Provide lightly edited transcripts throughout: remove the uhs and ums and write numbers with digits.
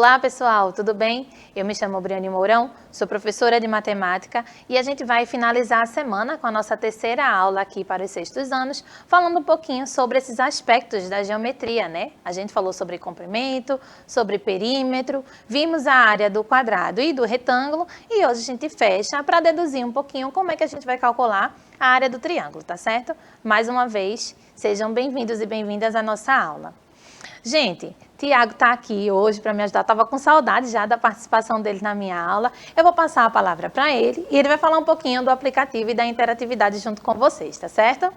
Olá pessoal, tudo bem? Eu me chamo Briane Mourão, sou professora de matemática e a gente vai finalizar a semana com a nossa terceira aula aqui para os sextos anos, falando um pouquinho sobre esses aspectos da geometria, né? A gente falou sobre comprimento, sobre perímetro, vimos a área do quadrado e do retângulo e hoje a gente fecha para deduzir um pouquinho como é que a gente vai calcular a área do triângulo, tá certo? Mais uma vez, sejam bem-vindos e bem-vindas à nossa aula. Gente, Tiago está aqui hoje para me ajudar. Estava com saudade já da participação dele na minha aula. Eu vou passar a palavra para ele e ele vai falar um pouquinho do aplicativo e da interatividade junto com vocês, tá certo?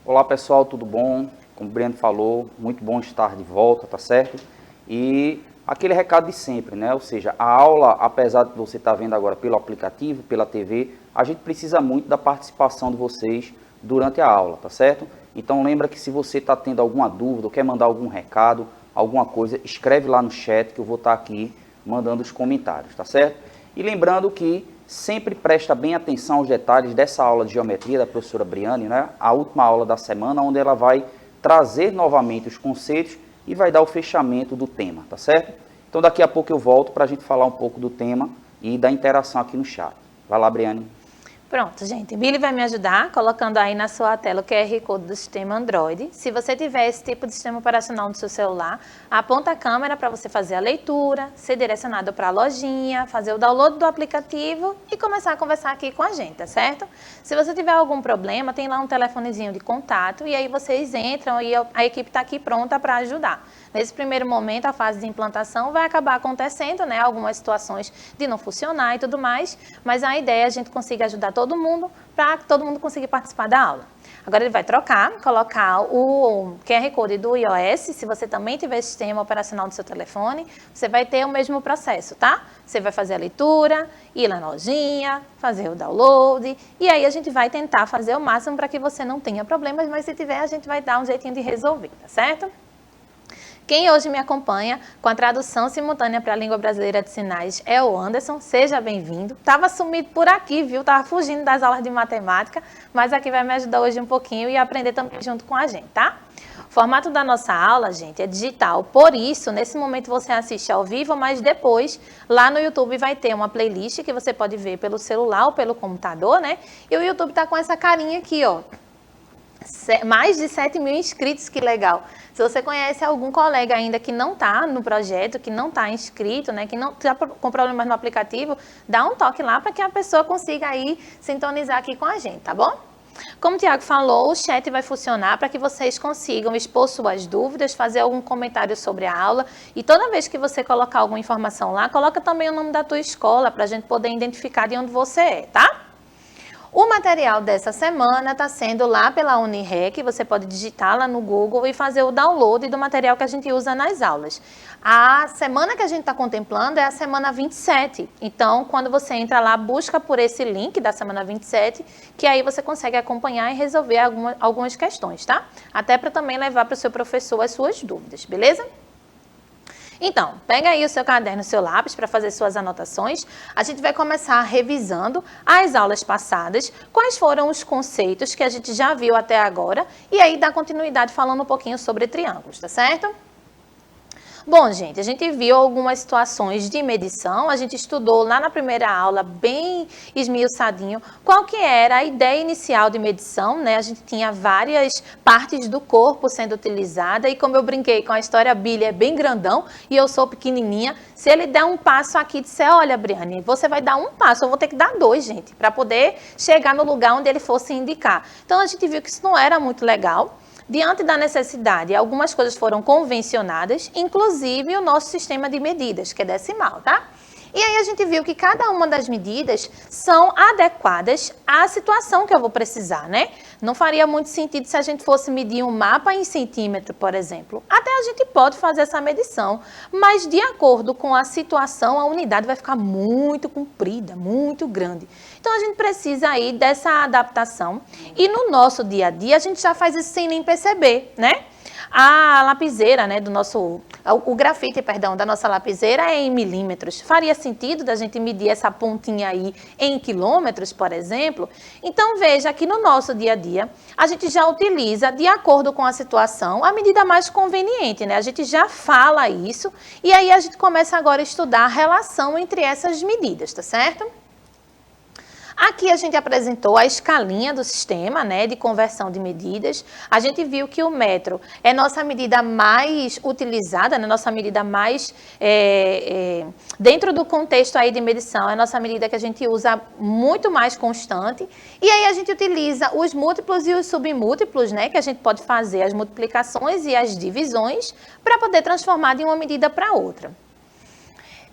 Olá pessoal, tudo bom? Como o Breno falou, muito bom estar de volta, tá certo? E aquele recado de sempre, né? Ou seja, a aula, apesar de você estar vendo agora pelo aplicativo, pela TV, a gente precisa muito da participação de vocês durante a aula, tá certo? Então lembra que se você está tendo alguma dúvida ou quer mandar algum recado, alguma coisa, escreve lá no chat que eu vou estar aqui mandando os comentários, tá certo? E lembrando que sempre presta bem atenção aos detalhes dessa aula de geometria da professora Briane, né? A última aula da semana, onde ela vai trazer novamente os conceitos e vai dar o fechamento do tema, tá certo? Então daqui a pouco eu volto para a gente falar um pouco do tema e da interação aqui no chat. Vai lá, Briane. Pronto, gente. Billy vai me ajudar colocando aí na sua tela o QR Code do sistema Android. Se você tiver esse tipo de sistema operacional no seu celular, aponta a câmera para você fazer a leitura, ser direcionado para a lojinha, fazer o download do aplicativo e começar a conversar aqui com a gente, tá certo? Se você tiver algum problema, tem lá um telefonezinho de contato e aí vocês entram e a equipe está aqui pronta para ajudar. Nesse primeiro momento, a fase de implantação vai acabar acontecendo, né? Algumas situações de não funcionar e tudo mais, mas a ideia é a gente conseguir ajudar todo mundo para que todo mundo consiga participar da aula. Agora ele vai colocar o QR Code do iOS, se você também tiver sistema operacional do seu telefone, você vai ter o mesmo processo, tá? Você vai fazer a leitura, ir lá na lojinha, fazer o download, e aí a gente vai tentar fazer o máximo para que você não tenha problemas, mas se tiver a gente vai dar um jeitinho de resolver, tá certo? Quem hoje me acompanha com a tradução simultânea para a língua brasileira de sinais é o Anderson, seja bem-vindo. Estava sumido por aqui, viu? Estava fugindo das aulas de matemática, mas aqui vai me ajudar hoje um pouquinho e aprender também junto com a gente, tá? O formato da nossa aula, gente, é digital, por isso, nesse momento você assiste ao vivo, mas depois, lá no YouTube vai ter uma playlist que você pode ver pelo celular ou pelo computador, né? E o YouTube tá com essa carinha aqui, ó. Mais de 7 mil inscritos, que legal. Se você conhece algum colega ainda que não está no projeto, que não está inscrito, né, que não está com problemas no aplicativo, dá um toque lá para que a pessoa consiga aí sintonizar aqui com a gente, tá bom? Como o Tiago falou, o chat vai funcionar para que vocês consigam expor suas dúvidas, fazer algum comentário sobre a aula e toda vez que você colocar alguma informação lá, coloca também o nome da tua escola para a gente poder identificar de onde você é, tá? O material dessa semana está sendo lá pela Unirec, você pode digitar lá no Google e fazer o download do material que a gente usa nas aulas. A semana que a gente está contemplando é a semana 27, então quando você entra lá, busca por esse link da semana 27, que aí você consegue acompanhar e resolver algumas questões, tá? Até para também levar para o seu professor as suas dúvidas, beleza? Então, pega aí o seu caderno, o seu lápis para fazer suas anotações. A gente vai começar revisando as aulas passadas, quais foram os conceitos que a gente já viu até agora, e aí dar continuidade falando um pouquinho sobre triângulos, tá certo? Bom, gente, a gente viu algumas situações de medição, a gente estudou lá na primeira aula, bem esmiuçadinho, qual que era a ideia inicial de medição, né? A gente tinha várias partes do corpo sendo utilizada e como eu brinquei com a história, Billy é bem grandão e eu sou pequenininha, se ele der um passo aqui e disser, olha, Briane, você vai dar um passo, eu vou ter que dar dois, gente, para poder chegar no lugar onde ele fosse indicar. Então, a gente viu que isso não era muito legal. Diante da necessidade, algumas coisas foram convencionadas, inclusive o nosso sistema de medidas, que é decimal, tá? E aí a gente viu que cada uma das medidas são adequadas à situação que eu vou precisar, né? Não faria muito sentido se a gente fosse medir um mapa em centímetro, por exemplo. Até a gente pode fazer essa medição, mas de acordo com a situação, a unidade vai ficar muito comprida, muito grande. Então a gente precisa aí dessa adaptação e no nosso dia a dia a gente já faz isso sem nem perceber, né? a lapiseira, né, o grafite, perdão, da nossa lapiseira é em milímetros. Faria sentido da gente medir essa pontinha aí em quilômetros, por exemplo? Então, veja que no nosso dia a dia, a gente já utiliza, de acordo com a situação, a medida mais conveniente, né? A gente já fala isso e aí a gente começa agora a estudar a relação entre essas medidas, tá certo? Aqui a gente apresentou a escalinha do sistema, né, de conversão de medidas. A gente viu que o metro é nossa medida mais utilizada, né, nossa medida mais, dentro do contexto aí de medição, é nossa medida que a gente usa muito mais constante. E aí a gente utiliza os múltiplos e os submúltiplos, né, que a gente pode fazer as multiplicações e as divisões para poder transformar de uma medida para outra.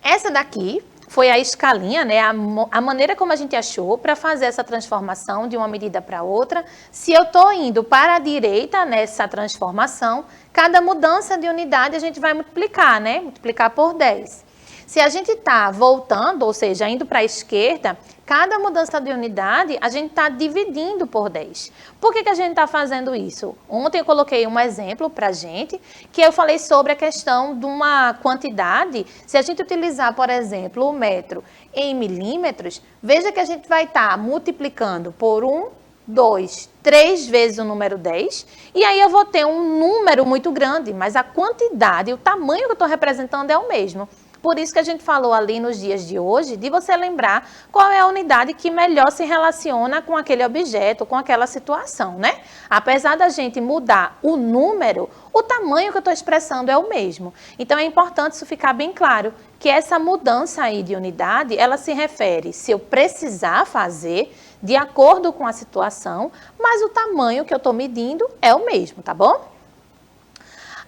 Essa daqui foi a escalinha, né, a maneira como a gente achou para fazer essa transformação de uma medida para outra. Se eu estou indo para a direita nessa transformação, cada mudança de unidade a gente vai multiplicar, né, multiplicar por 10. Se a gente está voltando, ou seja, indo para a esquerda, cada mudança de unidade a gente está dividindo por 10. Por que a gente está fazendo isso? Ontem eu coloquei um exemplo para a gente, que eu falei sobre a questão de uma quantidade. Se a gente utilizar, por exemplo, o metro em milímetros, veja que a gente vai estar multiplicando por 1, 2, 3 vezes o número 10, e aí eu vou ter um número muito grande, mas a quantidade, o tamanho que eu estou representando é o mesmo. Por isso que a gente falou ali nos dias de hoje, de você lembrar qual é a unidade que melhor se relaciona com aquele objeto, com aquela situação, né? Apesar da gente mudar o número, o tamanho que eu estou expressando é o mesmo. Então, é importante isso ficar bem claro, que essa mudança aí de unidade, ela se refere, se eu precisar fazer, de acordo com a situação, mas o tamanho que eu estou medindo é o mesmo, tá bom?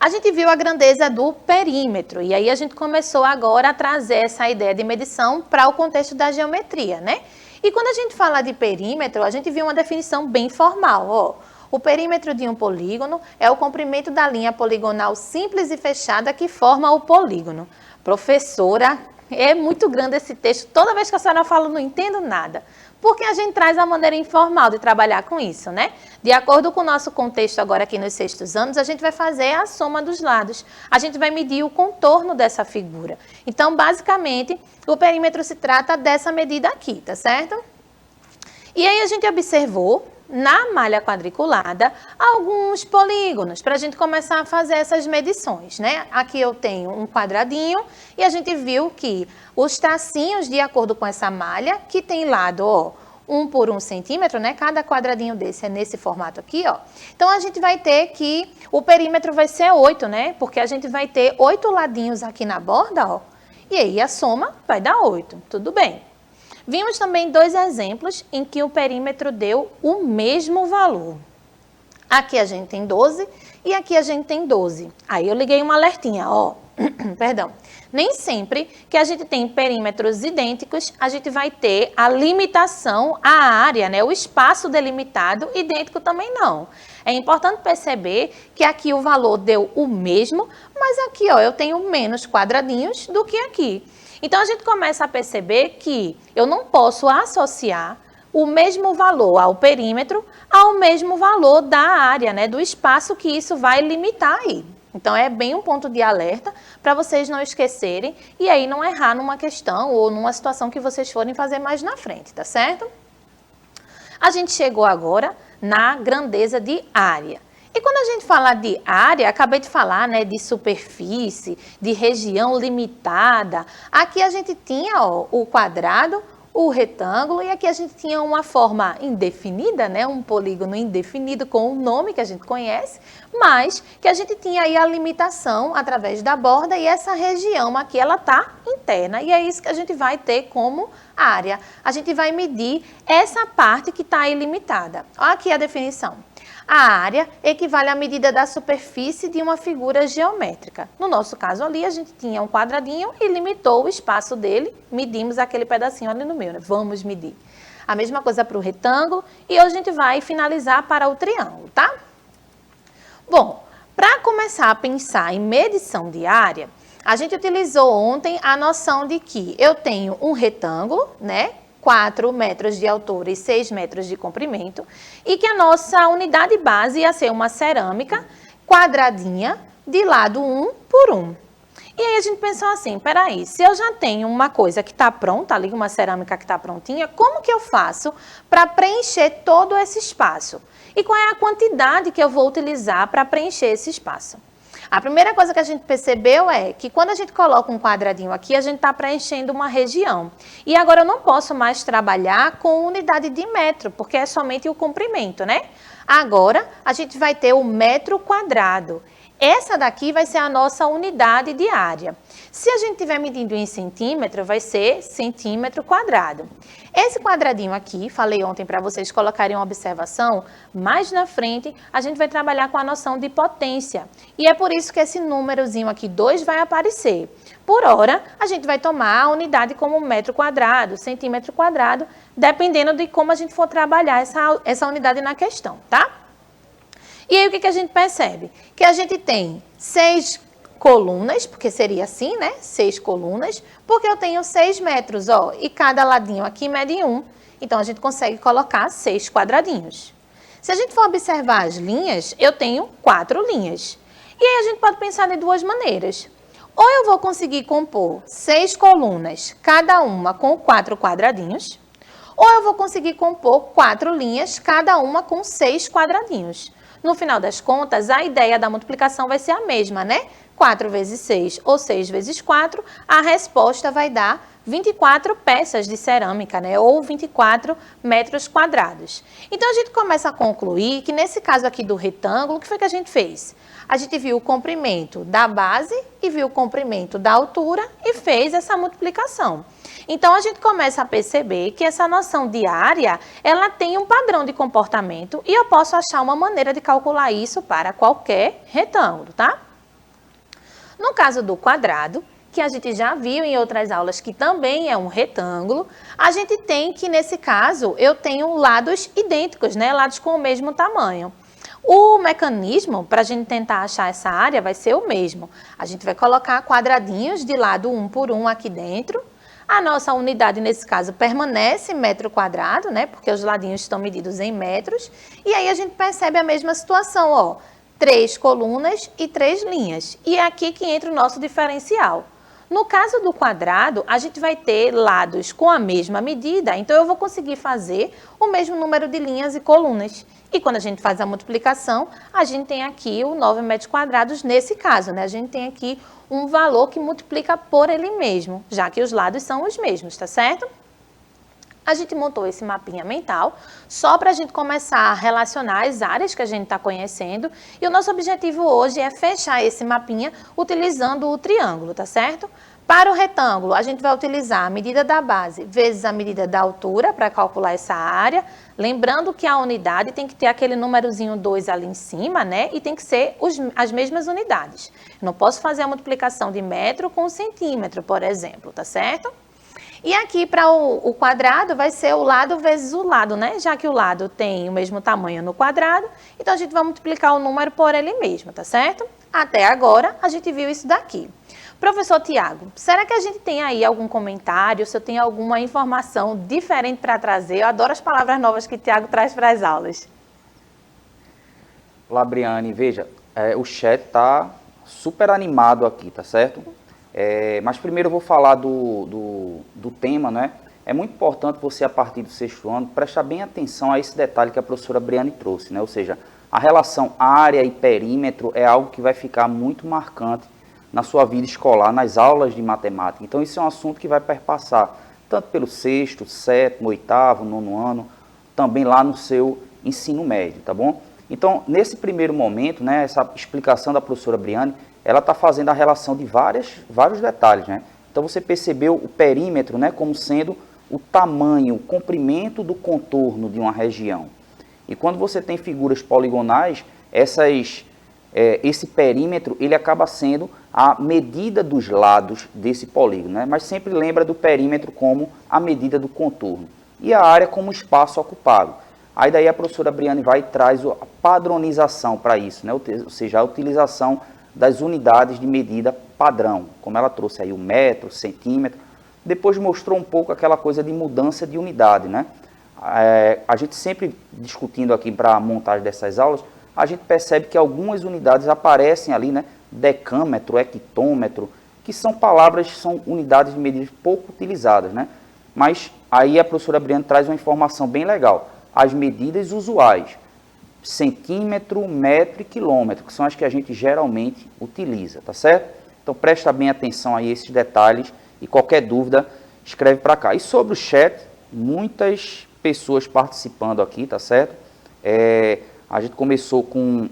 A gente viu a grandeza do perímetro e aí a gente começou agora a trazer essa ideia de medição para o contexto da geometria, né? E quando a gente fala de perímetro, a gente viu uma definição bem formal, ó. O perímetro de um polígono é o comprimento da linha poligonal simples e fechada que forma o polígono. Professora, é muito grande esse texto, toda vez que a senhora fala, não entendo nada. Porque a gente traz a maneira informal de trabalhar com isso, né? De acordo com o nosso contexto agora aqui nos 6º anos, a gente vai fazer a soma dos lados. A gente vai medir o contorno dessa figura. Então, basicamente, o perímetro se trata dessa medida aqui, tá certo? E aí a gente observou, na malha quadriculada, alguns polígonos, para a gente começar a fazer essas medições, né? Aqui eu tenho um quadradinho e a gente viu que os tracinhos, de acordo com essa malha, que tem lado, ó, 1 por 1 centímetro, né? Cada quadradinho desse é nesse formato aqui, ó. Então, a gente vai ter que o perímetro vai ser 8, né? Porque a gente vai ter 8 ladinhos aqui na borda, ó. E aí, a soma vai dar 8. Tudo bem. Vimos também 2 exemplos em que o perímetro deu o mesmo valor. Aqui a gente tem 12 e aqui a gente tem 12. Aí eu liguei uma alertinha, ó. Perdão. Nem sempre que a gente tem perímetros idênticos, a gente vai ter a limitação, a área, né, o espaço delimitado idêntico também não. É importante perceber que aqui o valor deu o mesmo, mas aqui, ó, eu tenho menos quadradinhos do que aqui. Então, a gente começa a perceber que eu não posso associar o mesmo valor ao perímetro ao mesmo valor da área, né, do espaço que isso vai limitar aí. Então, é bem um ponto de alerta para vocês não esquecerem e aí não errar numa questão ou numa situação que vocês forem fazer mais na frente, tá certo? A gente chegou agora na grandeza de área. E quando a gente fala de área, acabei de falar, né, de superfície, de região limitada. Aqui a gente tinha, ó, o quadrado, o retângulo, e aqui a gente tinha uma forma indefinida, né, um polígono indefinido com o nome que a gente conhece, mas que a gente tinha aí a limitação através da borda e essa região aqui, ela tá interna, e é isso que a gente vai ter como área. A gente vai medir essa parte que está aí limitada. Olha aqui a definição. A área equivale à medida da superfície de uma figura geométrica. No nosso caso ali, a gente tinha um quadradinho e limitou o espaço dele, medimos aquele pedacinho ali no meio, né? Vamos medir. A mesma coisa para o retângulo e hoje a gente vai finalizar para o triângulo, tá? Bom, para começar a pensar em medição de área, a gente utilizou ontem a noção de que eu tenho um retângulo, né? 4 metros de altura e 6 metros de comprimento, e que a nossa unidade base ia ser uma cerâmica quadradinha de lado 1 por 1. E aí a gente pensou assim, peraí, se eu já tenho uma coisa que está pronta ali, uma cerâmica que está prontinha, como que eu faço para preencher todo esse espaço? E qual é a quantidade que eu vou utilizar para preencher esse espaço? A primeira coisa que a gente percebeu é que quando a gente coloca um quadradinho aqui, a gente está preenchendo uma região. E agora eu não posso mais trabalhar com unidade de metro, porque é somente o comprimento, né? Agora a gente vai ter o metro quadrado. Essa daqui vai ser a nossa unidade de área. Se a gente estiver medindo em centímetro, vai ser centímetro quadrado. Esse quadradinho aqui, falei ontem para vocês colocarem uma observação, mais na frente a gente vai trabalhar com a noção de potência. E é por isso que esse númerozinho aqui, 2, vai aparecer. Por hora, a gente vai tomar a unidade como metro quadrado, centímetro quadrado, dependendo de como a gente for trabalhar essa unidade na questão, tá? E aí, o que a gente percebe? Que a gente tem 6 colunas, porque seria assim, né? 6 colunas, porque eu tenho 6 metros, ó, e cada ladinho aqui mede 1. Então, a gente consegue colocar 6 quadradinhos. Se a gente for observar as linhas, eu tenho 4 linhas. E aí, a gente pode pensar de duas maneiras. Ou eu vou conseguir compor 6 colunas, cada uma com 4 quadradinhos, ou eu vou conseguir compor 4 linhas, cada uma com 6 quadradinhos. No final das contas, a ideia da multiplicação vai ser a mesma, né? 4 vezes 6 ou 6 vezes 4, a resposta vai dar 24 peças de cerâmica, né? Ou 24 metros quadrados. Então, a gente começa a concluir que nesse caso aqui do retângulo, o que foi que a gente fez? A gente viu o comprimento da base e viu o comprimento da altura e fez essa multiplicação. Então, a gente começa a perceber que essa noção de área, ela tem um padrão de comportamento e eu posso achar uma maneira de calcular isso para qualquer retângulo, tá? No caso do quadrado, que a gente já viu em outras aulas que também é um retângulo, a gente tem que, nesse caso, eu tenho lados idênticos, né? Lados com o mesmo tamanho. O mecanismo para a gente tentar achar essa área vai ser o mesmo. A gente vai colocar quadradinhos de lado 1 por 1 aqui dentro. A nossa unidade, nesse caso, permanece metro quadrado, né? Porque os ladinhos estão medidos em metros. E aí a gente percebe a mesma situação, ó. 3 colunas e 3 linhas. E é aqui que entra o nosso diferencial. No caso do quadrado, a gente vai ter lados com a mesma medida, então eu vou conseguir fazer o mesmo número de linhas e colunas. E quando a gente faz a multiplicação, a gente tem aqui o 9 metros quadrados nesse caso, né? A gente tem aqui um valor que multiplica por ele mesmo, já que os lados são os mesmos, tá certo? A gente montou esse mapinha mental só para a gente começar a relacionar as áreas que a gente está conhecendo. E o nosso objetivo hoje é fechar esse mapinha utilizando o triângulo, tá certo? Para o retângulo, a gente vai utilizar a medida da base vezes a medida da altura para calcular essa área. Lembrando que a unidade tem que ter aquele númerozinho 2 ali em cima, né? E tem que ser as mesmas unidades. Não posso fazer a multiplicação de metro com centímetro, por exemplo, tá certo? E aqui para o quadrado vai ser o lado vezes o lado, né? Já que o lado tem o mesmo tamanho no quadrado, então a gente vai multiplicar o número por ele mesmo, tá certo? Até agora a gente viu isso daqui. Professor Tiago, será que a gente tem aí algum comentário, se eu tenho alguma informação diferente para trazer? Eu adoro as palavras novas que o Tiago traz para as aulas. Olá, Briane, veja, o chat está super animado aqui, tá certo? Mas primeiro eu vou falar do tema, né? É muito importante você, a partir do 6º ano, prestar bem atenção a esse detalhe que a professora Briane trouxe, né? Ou seja, a relação área e perímetro é algo que vai ficar muito marcante na sua vida escolar, nas aulas de matemática. Então, isso é um assunto que vai perpassar tanto pelo 6º, 7º, 8º, 9º ano, também lá no seu ensino médio, tá bom? Então, nesse primeiro momento, né, essa explicação da professora Briane, ela está fazendo a relação de vários detalhes, né? Então, você percebeu o perímetro, né, como sendo o tamanho, o comprimento do contorno de uma região. E quando você tem figuras poligonais, esse perímetro ele acaba sendo a medida dos lados desse polígono, né? Mas sempre lembra do perímetro como a medida do contorno. E a área como espaço ocupado. Aí daí a professora Briane vai e traz a padronização para isso, né? Ou seja, a utilização das unidades de medida padrão, como ela trouxe aí o metro, centímetro. Depois mostrou um pouco aquela coisa de mudança de unidade, né? A gente sempre discutindo aqui para a montagem dessas aulas, a gente percebe que algumas unidades aparecem ali, né? Decâmetro, hectômetro, que são palavras, são unidades de medida pouco utilizadas, né? Mas aí a professora Briana traz uma informação bem legal. As medidas usuais, centímetro, metro e quilômetro, que são as que a gente geralmente utiliza, tá certo? Então presta bem atenção a esses detalhes e qualquer dúvida escreve para cá. E sobre o chat, muitas pessoas participando aqui, tá certo? A gente começou com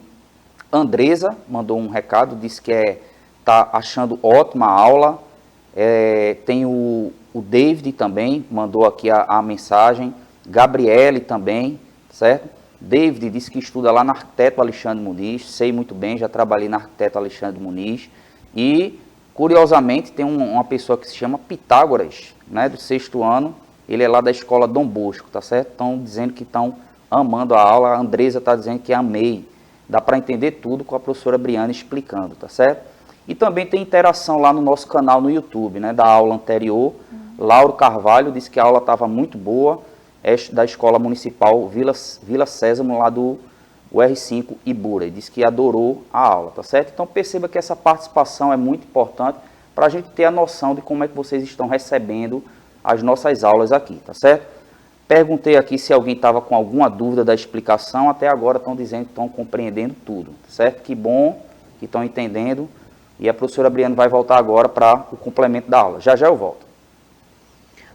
Andresa, mandou um recado, disse que tá achando ótima a aula. Tem o David também, mandou aqui a mensagem. Gabriele também, certo? David disse que estuda lá na Arquiteto Alexandre Muniz, sei muito bem, já trabalhei na Arquiteto Alexandre Muniz. E, curiosamente, tem uma pessoa que se chama Pitágoras, né, do 6º ano, ele é lá da escola Dom Bosco, tá certo? Estão dizendo que estão amando a aula, a Andresa está dizendo que amei. Dá para entender tudo com a professora Briana explicando, tá certo? E também tem interação lá no nosso canal no YouTube, né, da aula anterior. Lauro Carvalho disse que a aula estava muito boa, da Escola Municipal Vila Sésamo, lá do UR5 Ibura, e disse que adorou a aula, tá certo? Então perceba que essa participação é muito importante para a gente ter a noção de como é que vocês estão recebendo as nossas aulas aqui, tá certo? Perguntei aqui se alguém estava com alguma dúvida da explicação, até agora estão dizendo que estão compreendendo tudo, tá certo? Que bom que estão entendendo, e a professora Briana vai voltar agora para o complemento da aula. Já já eu volto.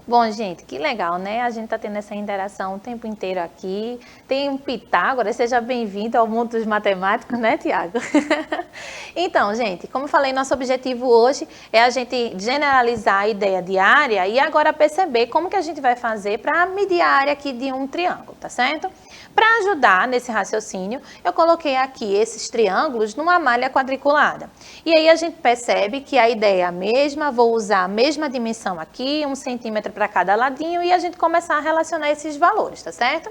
Bom, gente, que legal, né? A gente está tendo essa interação o tempo inteiro aqui. Tem um Pitágoras, seja bem-vindo ao mundo dos matemáticos, né, Tiago? Então, gente, como eu falei, nosso objetivo hoje é a gente generalizar a ideia de área e agora perceber como que a gente vai fazer para medir a área aqui de um triângulo, tá certo? Para ajudar nesse raciocínio, eu coloquei aqui esses triângulos numa malha quadriculada. E aí a gente percebe que a ideia é a mesma, vou usar a mesma dimensão aqui, 1 centímetro para cada ladinho, e a gente começar a relacionar esses valores, tá certo?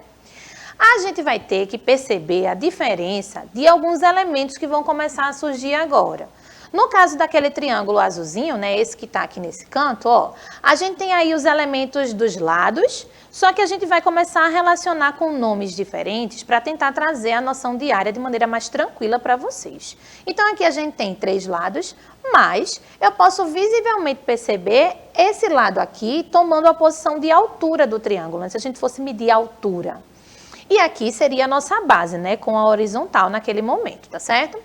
A gente vai ter que perceber a diferença de alguns elementos que vão começar a surgir agora. No caso daquele triângulo azulzinho, né, esse que está aqui nesse canto, ó, a gente tem aí os elementos dos lados, só que a gente vai começar a relacionar com nomes diferentes para tentar trazer a noção de área de maneira mais tranquila para vocês. Então aqui a gente tem 3 lados, mas eu posso visivelmente perceber esse lado aqui tomando a posição de altura do triângulo, né, se a gente fosse medir a altura. E aqui seria a nossa base, né, com a horizontal naquele momento, tá certo?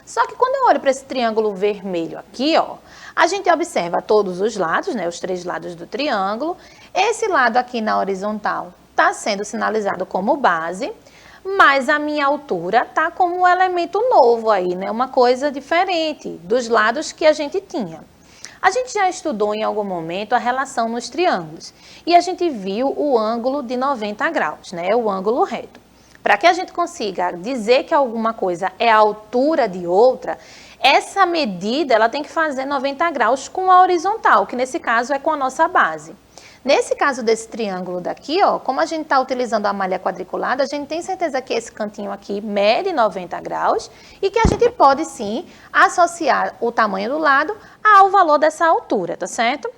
Só que quando eu olho para esse triângulo vermelho aqui, ó, a gente observa todos os lados, né, os 3 lados do triângulo. Esse lado aqui na horizontal está sendo sinalizado como base, mas a minha altura está como um elemento novo aí, né, uma coisa diferente dos lados que a gente tinha. A gente já estudou em algum momento a relação nos triângulos e a gente viu o ângulo de 90 graus, né, o ângulo reto. Para que a gente consiga dizer que alguma coisa é a altura de outra, essa medida ela tem que fazer 90 graus com a horizontal, que nesse caso é com a nossa base. Nesse caso desse triângulo daqui, ó, como a gente está utilizando a malha quadriculada, a gente tem certeza que esse cantinho aqui mede 90 graus e que a gente pode sim associar o tamanho do lado ao valor dessa altura, tá certo?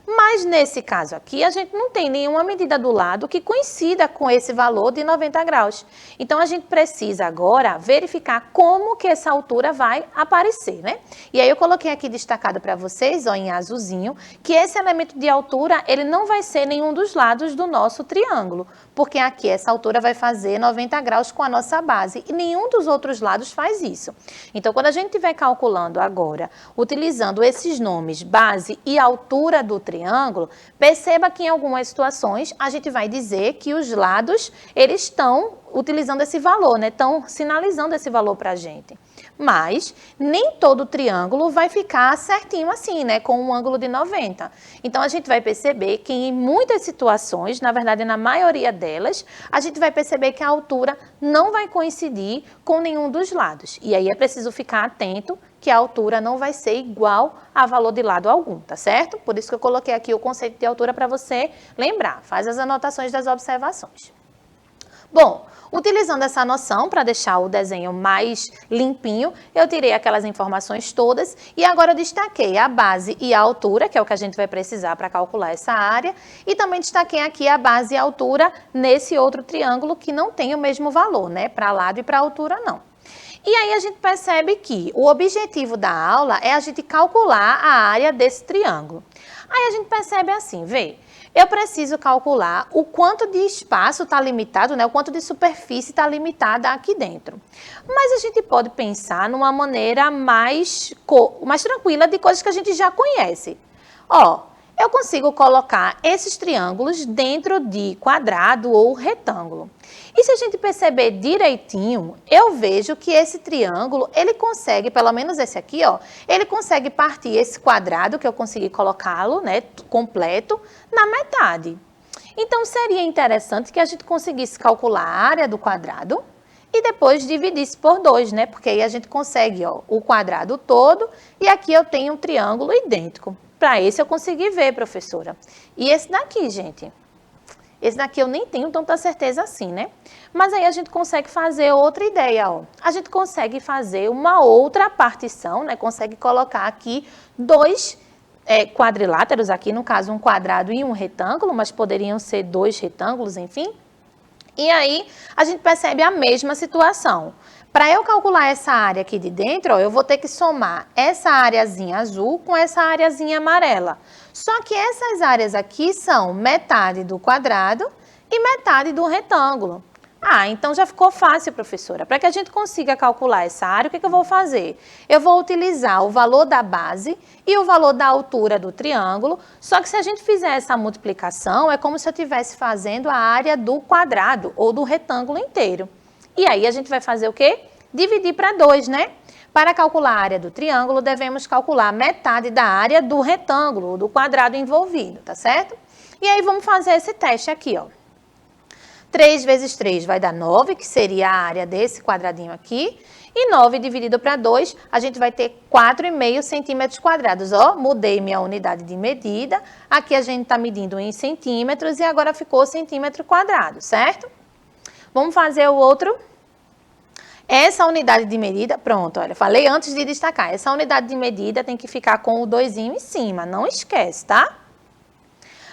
Mas nesse caso aqui, a gente não tem nenhuma medida do lado que coincida com esse valor de 90 graus. Então, a gente precisa agora verificar como que essa altura vai aparecer, né? E aí eu coloquei aqui destacado para vocês, ó, em azulzinho, que esse elemento de altura, ele não vai ser nenhum dos lados do nosso triângulo, porque aqui essa altura vai fazer 90 graus com a nossa base e nenhum dos outros lados faz isso. Então, quando a gente estiver calculando agora, utilizando esses nomes, base e altura do triângulo, perceba que em algumas situações a gente vai dizer que os lados, eles estão utilizando esse valor, né? Estão sinalizando esse valor para a gente. Mas nem todo triângulo vai ficar certinho assim, né? Com um ângulo de 90. Então, a gente vai perceber que em muitas situações, na verdade, na maioria delas, a gente vai perceber que a altura não vai coincidir com nenhum dos lados. E aí é preciso ficar atento que a altura não vai ser igual a valor de lado algum, tá certo? Por isso que eu coloquei aqui o conceito de altura para você lembrar. Faz as anotações das observações. Bom, utilizando essa noção para deixar o desenho mais limpinho, eu tirei aquelas informações todas e agora eu destaquei a base e a altura, que é o que a gente vai precisar para calcular essa área, e também destaquei aqui a base e a altura nesse outro triângulo que não tem o mesmo valor, né? Para lado e para altura não. E aí a gente percebe que o objetivo da aula é a gente calcular a área desse triângulo. Aí a gente percebe assim, vê, eu preciso calcular o quanto de espaço está limitado, né? O quanto de superfície está limitada aqui dentro. Mas a gente pode pensar numa maneira mais tranquila de coisas que a gente já conhece. Ó, eu consigo colocar esses triângulos dentro de quadrado ou retângulo. E se a gente perceber direitinho, eu vejo que esse triângulo, ele consegue, pelo menos esse aqui, ó, ele consegue partir esse quadrado, que eu consegui colocá-lo, né, completo, na metade. Então, seria interessante que a gente conseguisse calcular a área do quadrado e depois dividisse por 2, né, porque aí a gente consegue, ó, o quadrado todo e aqui eu tenho um triângulo idêntico. Para esse eu consegui ver, professora. E esse daqui, gente? Esse daqui eu nem tenho tanta certeza assim, né? Mas aí a gente consegue fazer outra ideia, ó. A gente consegue fazer uma outra partição, né? Consegue colocar aqui dois quadriláteros, aqui no caso um quadrado e um retângulo, mas poderiam ser dois retângulos, enfim. E aí a gente percebe a mesma situação. Para eu calcular essa área aqui de dentro, ó, eu vou ter que somar essa areazinha azul com essa areazinha amarela. Só que essas áreas aqui são metade do quadrado e metade do retângulo. Ah, então já ficou fácil, professora. Para que a gente consiga calcular essa área, o que eu vou fazer? Eu vou utilizar o valor da base e o valor da altura do triângulo, só que se a gente fizer essa multiplicação, é como se eu estivesse fazendo a área do quadrado ou do retângulo inteiro. E aí a gente vai fazer o quê? Dividir para 2, né? Para calcular a área do triângulo, devemos calcular metade da área do retângulo, do quadrado envolvido, tá certo? E aí vamos fazer esse teste aqui, ó. 3 vezes 3 vai dar 9, que seria a área desse quadradinho aqui. E 9 dividido para 2, a gente vai ter 4,5 centímetros quadrados, ó. Mudei minha unidade de medida. Aqui a gente está medindo em centímetros e agora ficou centímetro quadrado, certo? Vamos fazer o outro. Essa unidade de medida, pronto, olha, falei antes de destacar, essa unidade de medida tem que ficar com o 2 em cima, não esquece, tá?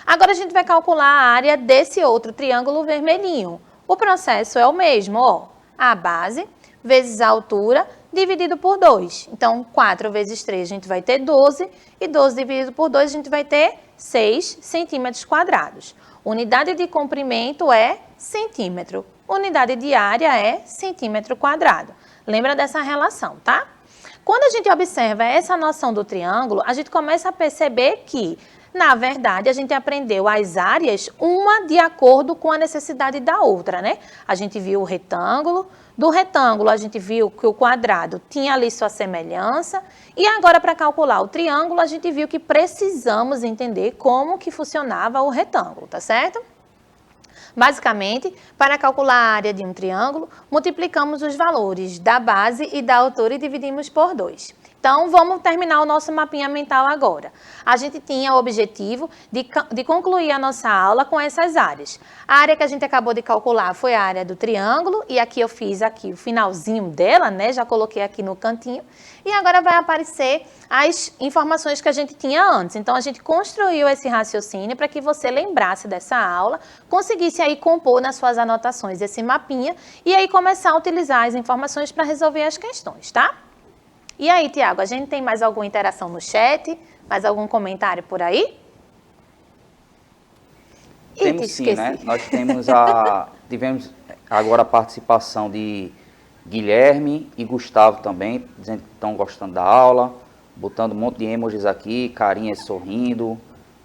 Agora a gente vai calcular a área desse outro triângulo vermelhinho. O processo é o mesmo, ó, a base vezes a altura dividido por 2. Então, 4 vezes 3 a gente vai ter 12 e 12 dividido por 2 a gente vai ter 6 centímetros quadrados. Unidade de comprimento é centímetro. Unidade de área é centímetro quadrado. Lembra dessa relação, tá? Quando a gente observa essa noção do triângulo, a gente começa a perceber que, na verdade, a gente aprendeu as áreas uma de acordo com a necessidade da outra, né? A gente viu o retângulo, do retângulo a gente viu que o quadrado tinha ali sua semelhança, e agora para calcular o triângulo a gente viu que precisamos entender como que funcionava o retângulo, tá certo? Basicamente, para calcular a área de um triângulo, multiplicamos os valores da base e da altura e dividimos por 2. Então, vamos terminar o nosso mapinha mental agora. A gente tinha o objetivo de concluir a nossa aula com essas áreas. A área que a gente acabou de calcular foi a área do triângulo, e aqui eu fiz aqui o finalzinho dela, né? Já coloquei aqui no cantinho. E agora vai aparecer as informações que a gente tinha antes. Então, a gente construiu esse raciocínio para que você lembrasse dessa aula, conseguisse aí compor nas suas anotações esse mapinha e aí começar a utilizar as informações para resolver as questões, tá? E aí, Tiago, a gente tem mais alguma interação no chat? Mais algum comentário por aí? Temos sim, né? Nós tivemos agora a participação de Guilherme e Gustavo também, dizendo que estão gostando da aula, botando um monte de emojis aqui, carinhas sorrindo,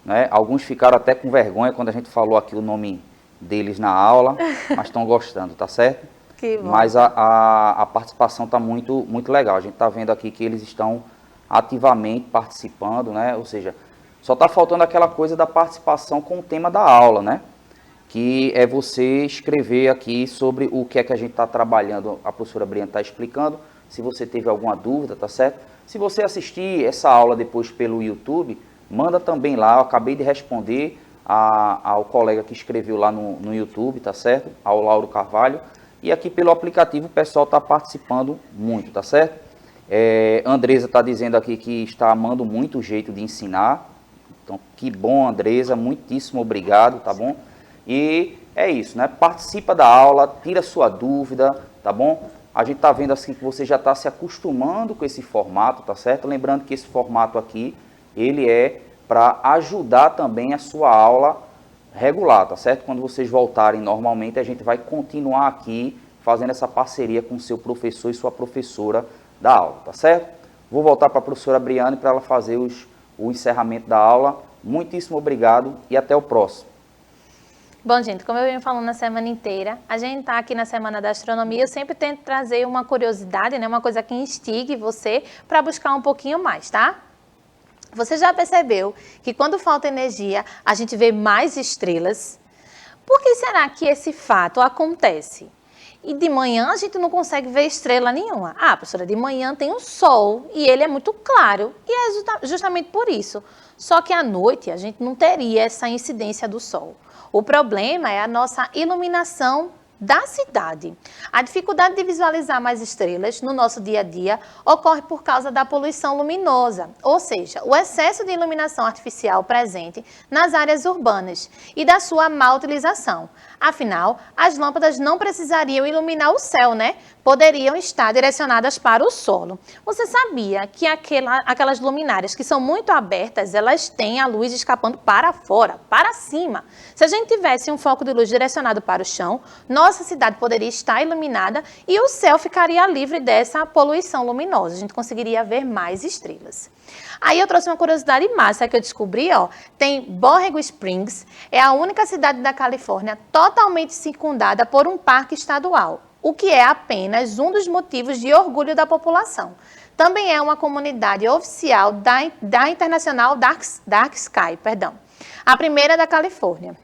né? Alguns ficaram até com vergonha quando a gente falou aqui o nome deles na aula, mas estão gostando, tá certo? Que bom. Mas a participação está muito legal. A gente está vendo aqui que eles estão ativamente participando, né? Ou seja, só está faltando aquela coisa da participação com o tema da aula, né? Que é você escrever aqui sobre o que é que a gente está trabalhando, a professora Briana está explicando, se você teve alguma dúvida, tá certo? Se você assistir essa aula depois pelo YouTube, manda também lá, eu acabei de responder ao colega que escreveu lá no YouTube, tá certo? Ao Lauro Carvalho. E aqui pelo aplicativo o pessoal está participando muito, tá certo? Andresa está dizendo aqui que está amando muito o jeito de ensinar. Então, que bom, Andresa, muitíssimo obrigado, tá bom? E é isso, né? Participa da aula, tira sua dúvida, tá bom? A gente está vendo assim que você já está se acostumando com esse formato, tá certo? Lembrando que esse formato aqui, ele é para ajudar também a sua aula regular, tá certo? Quando vocês voltarem normalmente, a gente vai continuar aqui fazendo essa parceria com o seu professor e sua professora da aula, tá certo? Vou voltar para a professora Briane para ela fazer o encerramento da aula. Muitíssimo obrigado e até o próximo. Bom, gente, como eu venho falando na semana inteira, a gente está aqui na Semana da Astronomia, eu sempre tento trazer uma curiosidade, né, uma coisa que instigue você para buscar um pouquinho mais, tá? Você já percebeu que quando falta energia, a gente vê mais estrelas? Por que será que esse fato acontece? E de manhã a gente não consegue ver estrela nenhuma. Ah, professora, de manhã tem o sol e ele é muito claro. E é justamente por isso. Só que à noite a gente não teria essa incidência do sol. O problema é a nossa iluminação da cidade. A dificuldade de visualizar mais estrelas no nosso dia a dia ocorre por causa da poluição luminosa, ou seja, o excesso de iluminação artificial presente nas áreas urbanas e da sua má utilização. Afinal, as lâmpadas não precisariam iluminar o céu, né? Poderiam estar direcionadas para o solo. Você sabia que aquelas luminárias que são muito abertas, elas têm a luz escapando para fora, para cima? Se a gente tivesse um foco de luz direcionado para o chão, nossa cidade poderia estar iluminada e o céu ficaria livre dessa poluição luminosa. A gente conseguiria ver mais estrelas. Aí eu trouxe uma curiosidade massa que eu descobri, ó, tem Borrego Springs, é a única cidade da Califórnia totalmente circundada por um parque estadual, o que é apenas um dos motivos de orgulho da população. Também é uma comunidade oficial da International Dark Sky, a primeira da Califórnia,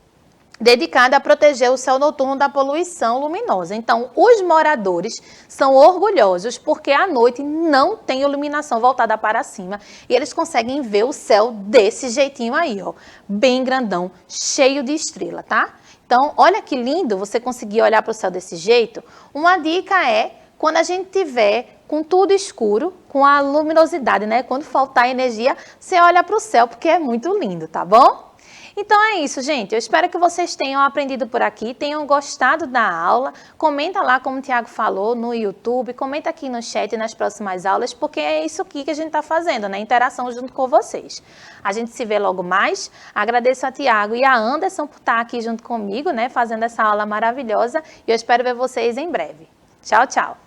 dedicada a proteger o céu noturno da poluição luminosa. Então, os moradores são orgulhosos porque à noite não tem iluminação voltada para cima e eles conseguem ver o céu desse jeitinho aí, ó, bem grandão, cheio de estrela, tá? Então, olha que lindo você conseguir olhar para o céu desse jeito. Uma dica é, quando a gente tiver com tudo escuro, com a luminosidade, né? Quando faltar energia, você olha para o céu porque é muito lindo, tá bom? Então é isso, gente. Eu espero que vocês tenham aprendido por aqui, tenham gostado da aula. Comenta lá, como o Tiago falou, no YouTube. Comenta aqui no chat nas próximas aulas, porque é isso aqui que a gente está fazendo, né? Interação junto com vocês. A gente se vê logo mais. Agradeço a Tiago e a Anderson por estar aqui junto comigo, né? Fazendo essa aula maravilhosa. E eu espero ver vocês em breve. Tchau, tchau.